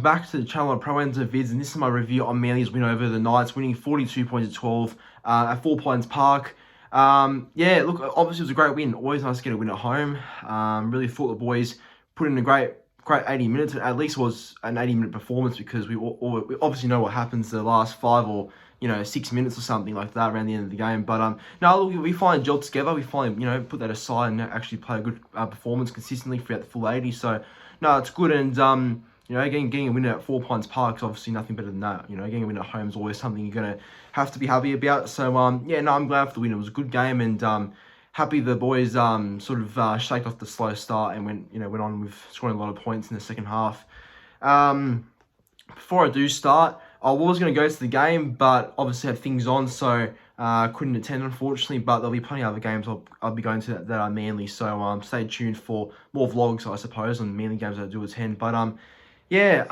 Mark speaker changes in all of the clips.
Speaker 1: back to the channel on Pro Ends of Vids, and this is my review on Manly's win over the Knights, winning 42 points to 12 at 4 Points Park. Yeah, look, obviously it was a great win. Always nice to get a win at home. Really thought the boys put in a great 80 minutes. At least it was an 80-minute performance, because we obviously know what happens the last 5 or 6 minutes or something like that around the end of the game. But no, look, we finally gelled together. We finally put that aside and actually play a good performance consistently throughout the full 80. So no, it's good. And getting a win at 4 Points Park is obviously nothing better than that. Getting a win at home is always something you're gonna have to be happy about. So yeah, no, I'm glad for the win. It was a good game, and happy the boys sort of shaked off the slow start and went on with scoring a lot of points in the second half. Before I do start, I was going to go to the game, but obviously had things on, so couldn't attend, unfortunately. But there'll be plenty of other games I'll be going to that are Manly, so stay tuned for more vlogs, I suppose, on Manly games that I do attend. But yeah,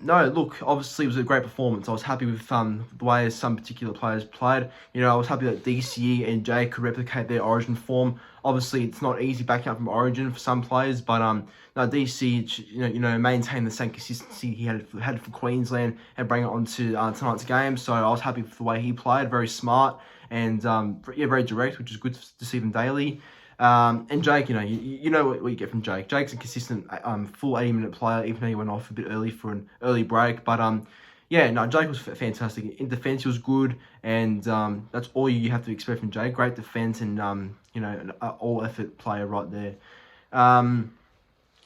Speaker 1: no, look, obviously it was a great performance. I was happy with the way some particular players played. I was happy that DCE and Jay could replicate their Origin form. Obviously, it's not easy backing up from Origin for some players, but no, DCE, maintained the same consistency he had for Queensland and bring it on to tonight's game. So I was happy with the way he played. Very smart and yeah, very direct, which is good to see them daily. And Jake, you know what you get from Jake. Jake's a consistent full 80-minute player, even though he went off a bit early for an early break. But yeah, no, Jake was fantastic. In defence, he was good, and that's all you have to expect from Jake. Great defence, and an all-effort player right there.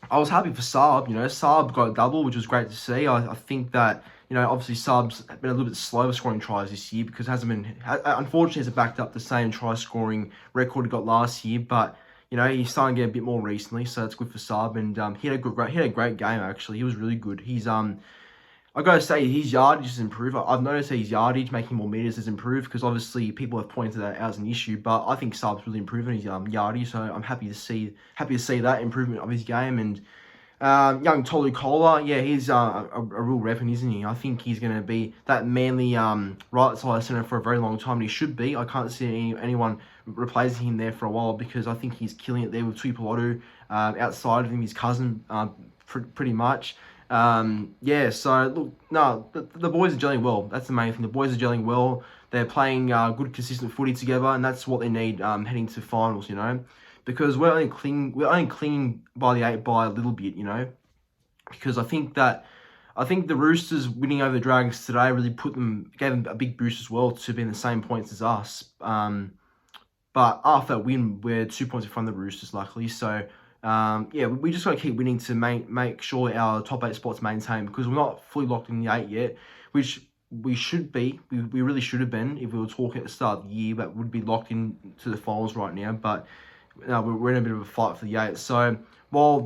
Speaker 1: I was happy for Saab. Saab got a double, which was great to see. I think that obviously Saab's been a little bit slower scoring tries this year, because unfortunately hasn't backed up the same try scoring record he got last year. But he's starting to get a bit more recently, so that's good for Saab. And he had a great game actually. He was really good. I gotta say, his yardage has improved. I've noticed that his yardage, making more meters, has improved, because obviously people have pointed that out as an issue. But I think Saab's really improving his yardage, so I'm happy to see that improvement of his game. And young Tolu Kola, yeah, he's a real weapon, isn't he? I think he's going to be that Manly right side centre for a very long time, and he should be. I can't see anyone replacing him there for a while, because I think he's killing it there with Tuipulotu. Outside of him, his cousin, pretty much. Yeah, so look, no, the boys are gelling well. That's the main thing. The boys are gelling well. They're playing good, consistent footy together, and that's what they need heading to finals. Because we're only clinging by the 8 by a little bit. Because I think the Roosters winning over the Dragons today really gave them a big boost as well to be in the same points as us. But after that win, we're 2 points in front of the Roosters, luckily. So yeah, we just got to keep winning to make sure our top 8 spots maintain, because we're not fully locked in the 8 yet, which we should be. We really should have been if we were talking at the start of the year, but would be locked in to the finals right now. But we're in a bit of a fight for the 8. So while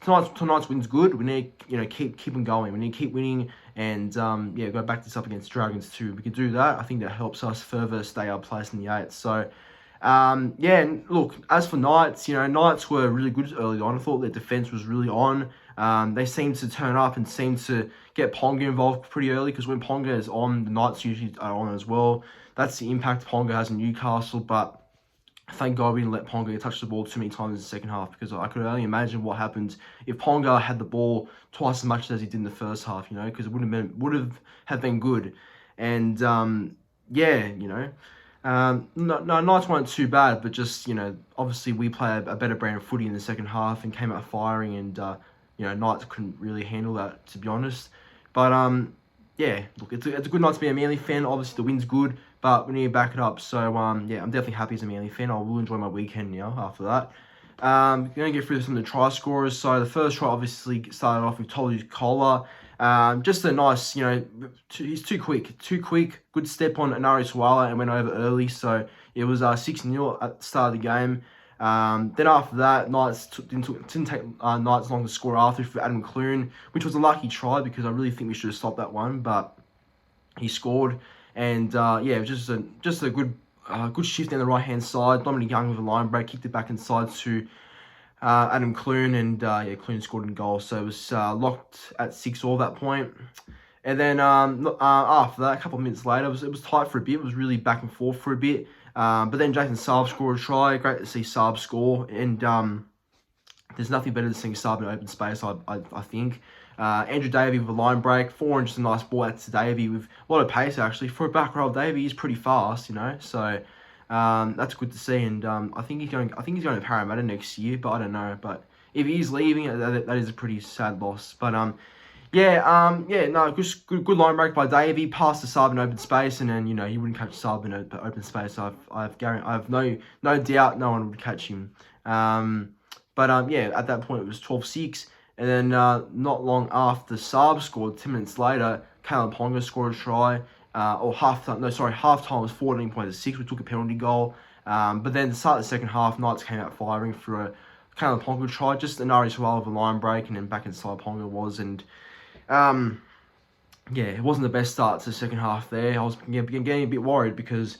Speaker 1: tonight's win's good, we need keep on going. We need to keep winning, and yeah, go back this up against Dragons too. If we can do that, I think that helps us further stay our place in the 8. So yeah, look, as for Knights, Knights were really good early on. I thought their defence was really on. They seemed to turn up and seemed to get Ponga involved pretty early, because when Ponga is on, the Knights usually are on as well. That's the impact Ponga has in Newcastle, but thank God we didn't let Ponga touch the ball too many times in the second half, because I could only imagine what happened if Ponga had the ball twice as much as he did in the first half, because it would have been good. And yeah, no, Knights weren't too bad, but just obviously we play a better brand of footy in the second half and came out firing, and Knights couldn't really handle that, to be honest. But yeah, look, it's a good night to be a Manly fan. Obviously the win's good, but we need to back it up. So yeah, I'm definitely happy as a Manly fan. I will enjoy my weekend now after that. Going to get through some of the try scorers. So the first try obviously started off with Tolu Kola. Just a nice, he's too quick. Good step on Anari Swala and went over early. So it was 6-0 at the start of the game. Then after that, Knights didn't take Knights long to score after for Adam Clune, which was a lucky try, because I really think we should have stopped that one, but he scored. And yeah, it was just a good shift down the right hand side. Dominic Young with a line break, kicked it back inside to Adam Clune, and yeah, Clune scored in goal. So it was locked at 6-all at that point. And then after that, a couple of minutes later, it was tight for a bit. It was really back and forth for a bit. But then Jason Saab scored a try. Great to see Saab score. And there's nothing better than seeing Saab in open space, I think. Andrew Davey with a line break. Foran just a nice ball out to Davey with a lot of pace actually. For a back row, Davey, he's pretty fast, you know. So that's good to see. And I think he's going to Parramatta next year, but I don't know. But if he's leaving, that is a pretty sad loss. But good line break by Davey. Passed the sub in open space, and then he wouldn't catch sub in open space. So I have no doubt no one would catch him. At that point it was 12-6, and then not long after Saab scored, 10 minutes later, Kalen Ponga scored a try. Half time was 14 points to 6. We took a penalty goal. But then to start the second half, Knights came out firing for a Kalen Ponga try, just an RSL of a line break, and then back inside Ponga was, and it wasn't the best start to the second half there. I was getting a bit worried because,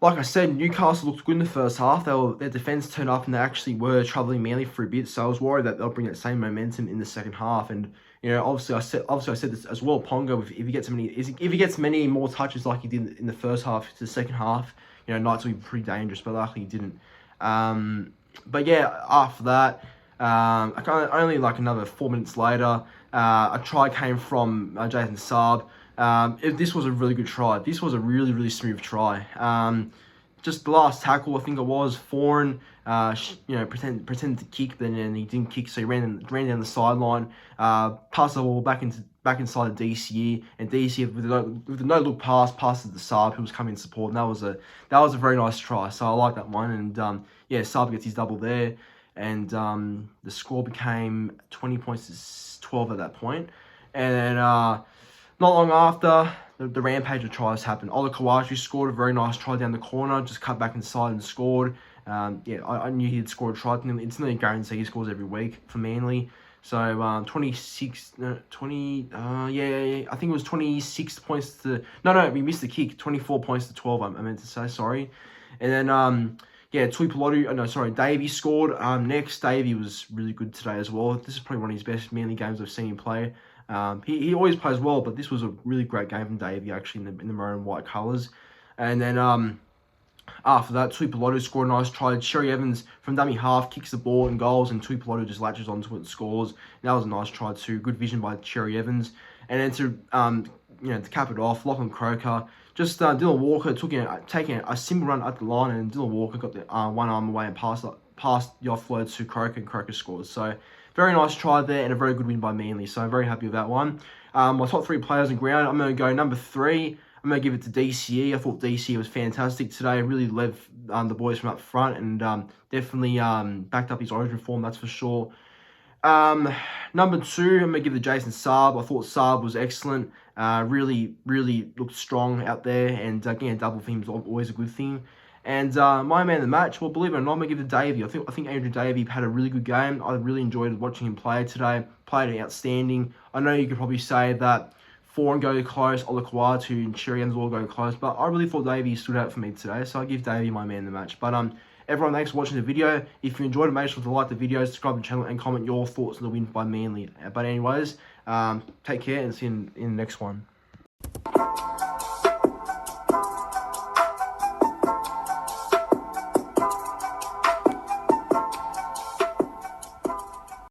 Speaker 1: like I said, Newcastle looked good in the first half. Their defence turned up and they actually were troubling Manly for a bit. So I was worried that they'll bring that same momentum in the second half. And obviously I said this as well. Ponga, if he gets many more touches like he did in the first half to the second half, Knights will be pretty dangerous. But luckily he didn't. After that, only like another 4 minutes later, a try came from Jason Saab. This was a really good try. This was a really, really smooth try. Just the last tackle, I think it was, Foran, pretended to kick, but then he didn't kick, so he ran down the sideline, passed the ball back inside the DCE, and DCE with a no-look pass, passes the Saab, who was coming in support, and that was a very nice try, so I like that one, and Saab gets his double there, and the score became 20 points to 12 at that point, and then not long after, the rampage of tries happened. Ola Kawashi scored a very nice try down the corner, just cut back inside and scored. I knew he'd scored a try. It's nearly guaranteed he scores every week for Manly. So, I think it was 26 points to... No, we missed the kick. 24 points to 12, I meant to say, sorry. And then, Davey scored. Next, Davey was really good today as well. This is probably one of his best Manly games I've seen him play. He always plays well, but this was a really great game from Davey, actually, in the maroon and white colours. And then after that, Tuipulotu scored a nice try. Cherry Evans from dummy half kicks the ball and goals, and Tuipulotu just latches onto it and scores. And that was a nice try too. Good vision by Cherry Evans. And then to cap it off, Lachlan Croker, just Dylan Walker taking a simple run at the line, and Dylan Walker got the one arm away and passed the offload to Croker, and Croker scores. So very nice try there, and a very good win by Manly. So I'm very happy with that one. My top 3 players on ground, I'm going to go number 3. I'm going to give it to DCE. I thought DCE was fantastic today. Really led the boys from up front, and definitely backed up his origin form, that's for sure. Number 2, I'm going to give it to Jason Saab. I thought Saab was excellent. Really, really looked strong out there, and getting a double for him is always a good thing. And my man of the match, well, believe it or not, I'm going to give it to Davey. I think Andrew Davey had a really good game. I really enjoyed watching him play today. Played outstanding. I know you could probably say that Foran go close, Ola Kawatu and Cherry Evans all go close, but I really thought Davey stood out for me today, so I give Davey my man of the match. But everyone, thanks for watching the video. If you enjoyed it, make sure to like the video, subscribe to the channel, and comment your thoughts on the win by Manly. But anyways, take care and see you in the next one.